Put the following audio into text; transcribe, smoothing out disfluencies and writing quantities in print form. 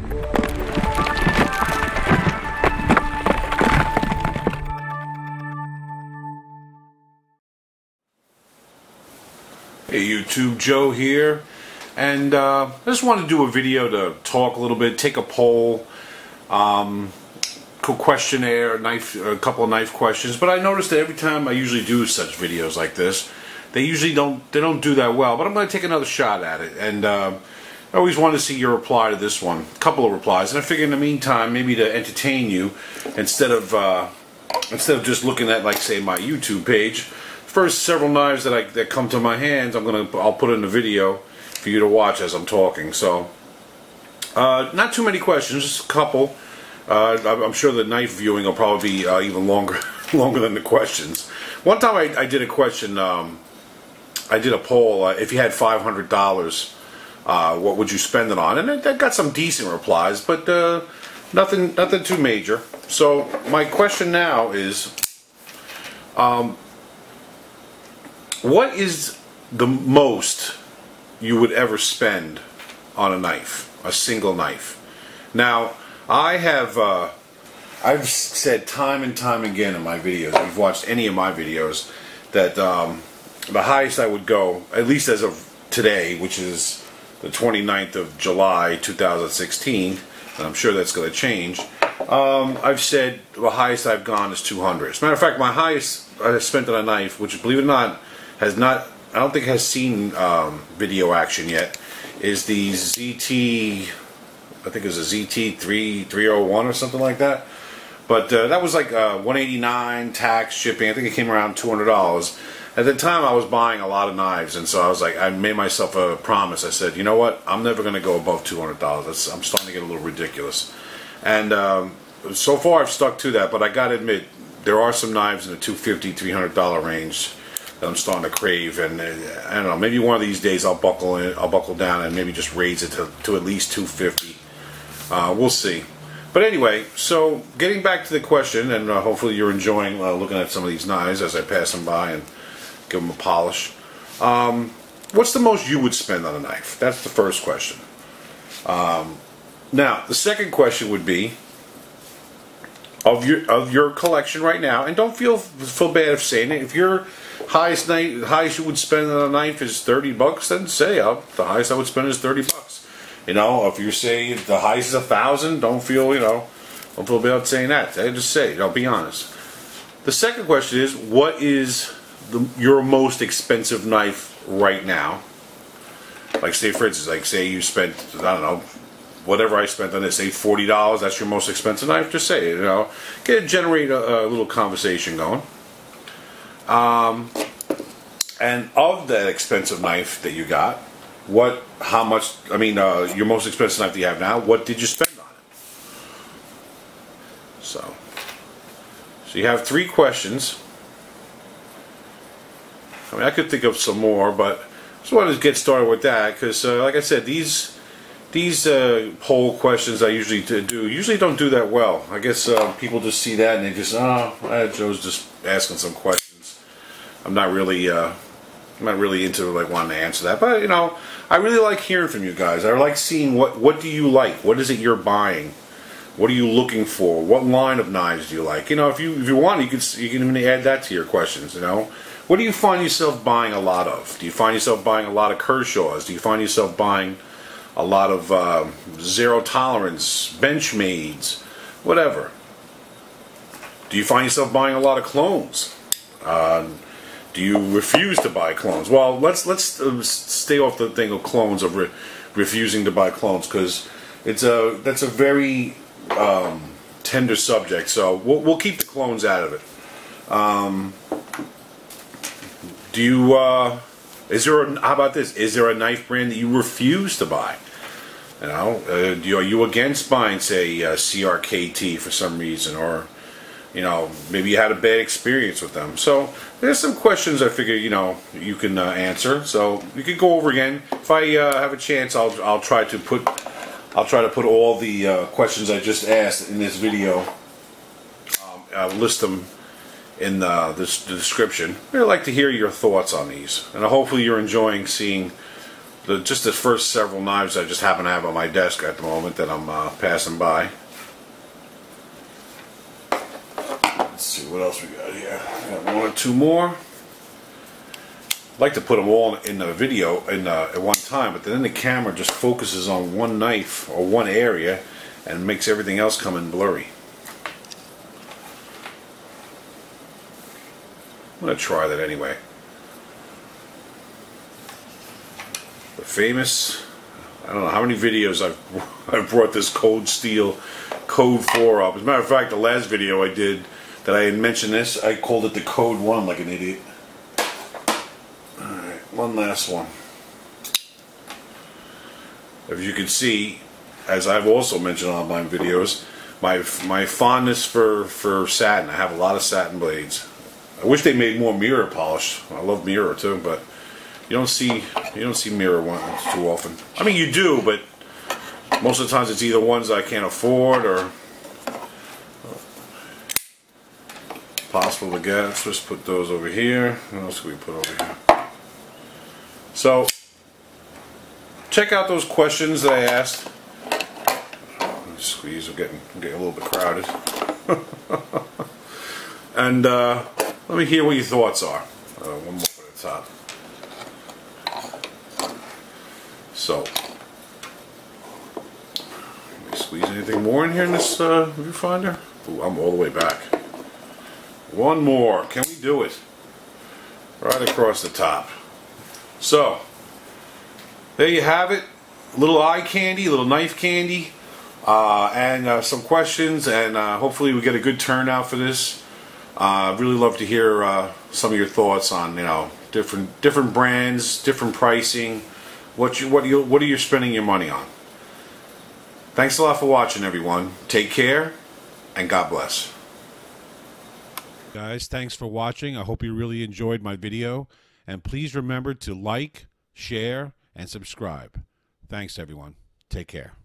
Hey YouTube, Joe here, and I just wanted to do a video to talk a little bit, take a poll, questionnaire, a couple of knife questions. But I noticed that every time I usually do such videos like this, they usually don't do that well. But I'm going to take another shot at it, and I always wanted to see your reply to this one, a couple of replies, and I figured in the meantime, maybe to entertain you, instead of just looking at, like, say, my YouTube page. First several knives that come to my hands, I'll put in the video for you to watch as I'm talking. So, not too many questions, just a couple. I'm sure the knife viewing will probably be even longer than the questions. One time I did a question. I did a poll. If you had $500, what would you spend it on? And that got some decent replies, but nothing too major. So my question now is, what is the most you would ever spend on a knife, a single knife? Now, I've said time and time again in my videos, if you've watched any of my videos, that the highest I would go, at least as of today, which is the 29th of July 2016, and I'm sure that's going to change, I've said the highest I've gone is $200. As a matter of fact, my highest I spent on a knife, which, believe it or not, I don't think has seen video action yet, is the ZT, I think it was a ZT 301 or something like that. But that was like $189 tax, shipping. I think it came around $200. At the time, I was buying a lot of knives, and so I was like, I made myself a promise. I said, you know what? I'm never going to go above $200. I'm starting to get a little ridiculous. And so far, I've stuck to that. But I got to admit, there are some knives in the $250, $300 range that I'm starting to crave, and I don't know, maybe one of these days I'll buckle down and maybe just raise it to at least $250. We'll see. But anyway, so getting back to the question, and hopefully you're enjoying looking at some of these knives as I pass them by and give them a polish. What's the most you would spend on a knife? That's the first question. Now, the second question would be, of your collection right now, and don't feel bad if saying it. If your highest you would spend on a knife is $30, then say the highest I would spend is $30. You know, if you say the highest is $1,000, don't feel bad saying that. Just say, be honest. The second question is, what is your most expensive knife right now? Like, say for instance, like say you spent, I don't know, whatever I spent on this, say $40, that's your most expensive knife, just say it, generate a little conversation going. And of that expensive knife that you got, how much, your most expensive knife that you have now, what did you spend on it? So you have 3 questions. I could think of some more, but I just wanted to get started with that, because like I said, these poll questions I usually don't do that well. I guess people just see that and they just, Joe's just asking some questions. I'm not really into like wanting to answer that, but I really like hearing from you guys. I like seeing what do you like, what is it you're buying, what are you looking for, what line of knives do you like. If you want, you can even add that to your questions. What do you find yourself buying a lot of? Do you find yourself buying a lot of Kershaws? Do you find yourself buying a lot of zero tolerance, Benchmades, whatever? Do you find yourself buying a lot of clones? Do you refuse to buy clones? Well, let's stay off the thing of clones, of refusing to buy clones, because that's a very tender subject. So we'll keep the clones out of it. How about this? Is there a knife brand that you refuse to buy? Are you against buying, say, CRKT for some reason, or maybe you had a bad experience with them? So there's some questions I figure you can answer. So you can go over again. If I have a chance, I'll try to put all the questions I just asked in this video. I'll list them in the description. I'd like to hear your thoughts on these, and hopefully you're enjoying seeing just the first several knives I just happen to have on my desk at the moment that I'm passing by. Let's see what else we got here. Got one or two more. I'd like to put them all in the video at one time, but then the camera just focuses on one knife or one area and makes everything else come in blurry. I'm going to try that anyway. The famous, I don't know how many videos I've brought this cold steel Code 4 up. As a matter of fact, the last video I did that I had mentioned this, I called it the Code 1 like an idiot. Alright, one last one. As you can see, as I've also mentioned on my videos, my fondness for satin. I have a lot of satin blades. I wish they made more mirror polish. I love mirror too, but you don't see mirror ones too often. I mean, you do, but most of the times it's either ones I can't afford or possible to get. Let's just put those over here. What else can we put over here? So check out those questions that I asked. Squeeze. I'm getting a little bit crowded. And let me hear what your thoughts are. One more at the top. So, can we squeeze anything more in here in this viewfinder? Ooh, I'm all the way back. One more. Can we do it? Right across the top. So, there you have it. A little eye candy, a little knife candy, and some questions, and hopefully we get a good turnout for this. I'd really love to hear some of your thoughts on, you know, different brands, different pricing. What are you spending your money on? Thanks a lot for watching, everyone. Take care, and God bless. Guys, thanks for watching. I hope you really enjoyed my video, and please remember to like, share, and subscribe. Thanks, everyone. Take care.